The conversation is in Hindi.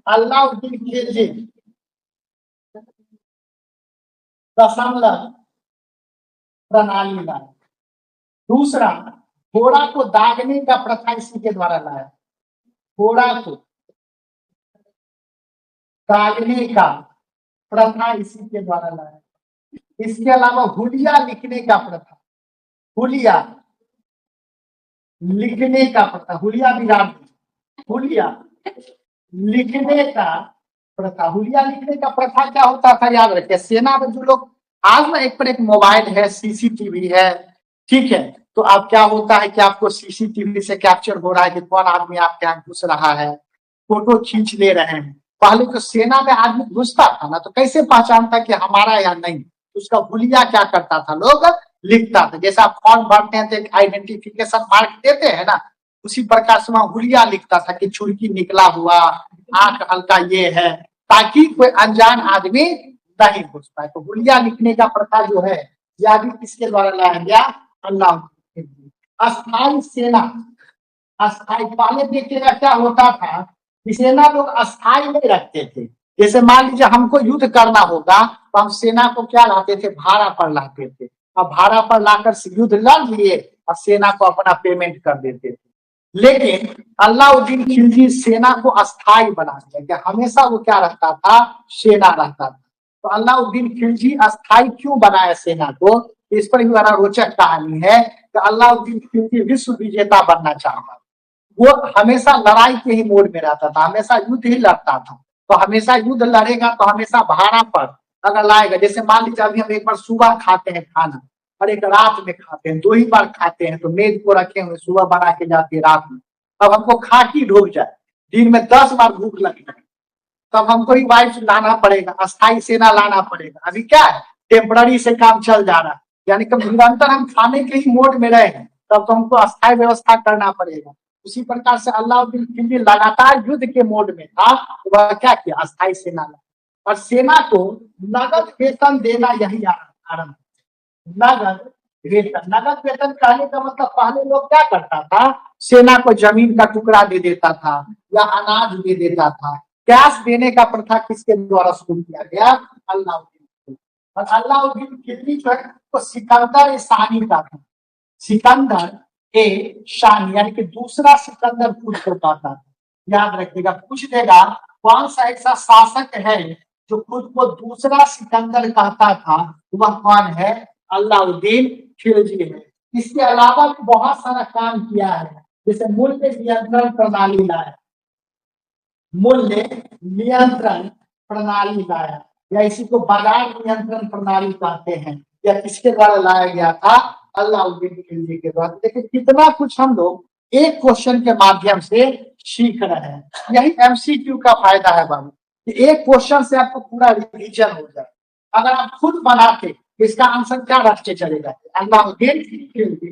अलाउद्दीन खिलजी दशमलव प्रणाली लाया। दूसरा, घोड़ा को दागने का प्रथा इसी के द्वारा लाया। घोड़ा को दागने का प्रथा इसी के द्वारा लाया। इसके अलावा हुलिया लिखने का प्रथा, हुलिया लिखने का प्रथा, हुलिया विराम, हुलिया लिखने का प्रथा। हुलिया लिखने का प्रथा क्या होता था, याद रखिए। सेना में जो लोग, आज ना एक पर एक मोबाइल है, सीसीटीवी है, ठीक है, तो अब क्या होता है कि आपको सीसीटीवी से कैप्चर हो रहा है कि कौन आदमी आपके यहाँ घुस रहा है, फोटो खींच ले रहे हैं। पहले तो सेना में आदमी घुसता था ना, तो कैसे पहचानता कि हमारा या नहीं, उसका हुलिया क्या करता था, लोग लिखता था। जैसे आप फॉर्म भरते हैं तो एक आइडेंटिफिकेशन मार्क देते हैं ना, उसी प्रकार से वहां हुलिया लिखता था कि छुड़की निकला हुआ, आंख हल्का ये है, ताकि कोई अनजान आदमी नहीं घुस पाए। तो हुलिया लिखने का प्रथा जो है, यह भी किसके द्वारा लाया गया, अल्लाह। अस्थाई सेना, अस्थाई, पहले देखिएगा क्या होता था कि सेना लोग अस्थाई नहीं रखते थे। जैसे मान लीजिए हमको युद्ध करना होगा, तो हम सेना को क्या लाते थे, भाड़ा पर लाते थे। अब भाड़ा पर लाकर युद्ध लड़ लिए और सेना को अपना पेमेंट कर देते थे। लेकिन अलाउद्दीन खिलजी सेना को अस्थाई बना दिया कि हमेशा वो क्या रहता था, सेना रहता था। तो अलाउद्दीन खिलजी अस्थाई क्यों बनाया सेना को, इस पर भी बड़ा रोचक कहानी है कि अलाउद्दीन खिलजी विश्व विजेता बनना चाहता था। वो हमेशा लड़ाई के ही मोड में रहता था, हमेशा युद्ध ही लड़ता था। तो हमेशा युद्ध लड़ेगा तो हमेशा भाड़ा पर अगर लाएगा, जैसे मान लीजिए अभी हम एक बार सुबह खाते हैं खाना और एक रात में खाते हैं, 2 ही बार खाते हैं, तो मेज को रखे हुए सुबह बना के जाते हैं रात में। अब हमको खा की ढूक जाए, दिन में 10 बार भूख लग जाए, तब हमको ही वाइफ लाना पड़ेगा, अस्थाई सेना लाना पड़ेगा। अभी क्या है, टेम्पररी से काम चल जा रहा है, यानी कि निरंतर हम खाने के ही मोड में रहे हैं, तब तो हमको अस्थाई व्यवस्था करना पड़ेगा। उसी प्रकार से अलाउद्दीन खिलजी लगातार युद्ध के मोड में था, तो वह क्या किया, अस्थाई सेना ला। और सेना को नगद वेतन देना यही आरंभ, नगद वेतन। नगद वेतन कहने का मतलब, पहले लोग क्या करता था, सेना को जमीन का टुकड़ा दे देता था या अनाज दे देता था। कैश देने का प्रथा किसके द्वारा शुरू किया गया, अलाउद्दीन। और अलाउद्दीन खिलजी जो है वो सिकंदर शाही का था, सिकंदर ए शाही, यानी कि दूसरा सिकंदर खुद को कहता था। याद रखिएगा, पूछ देगा कौन सा ऐसा शासक है जो खुद को दूसरा सिकंदर कहता था, वह कौन है, अलाउद्दीन खिलजी है। इसके अलावा भी बहुत सारा काम किया है, जैसे मूल्य नियंत्रण प्रणाली लाया, मूल्य नियंत्रण प्रणाली लाया, या इसी को बाजार नियंत्रण प्रणाली कहते हैं। या किसके द्वारा लाया गया था, अलाउद्दीन खिलजी के द्वारा। देखिए कितना कुछ हम लोग एक क्वेश्चन के माध्यम से सीख रहे हैं। यही एमसीक्यू का फायदा है बाबू, कि एक क्वेश्चन से आपको पूरा रिवीजन हो जाए। अगर आप खुद बनाते इसका आंसर क्या रख के चले जाते, अलाउद्दीन खिलजी।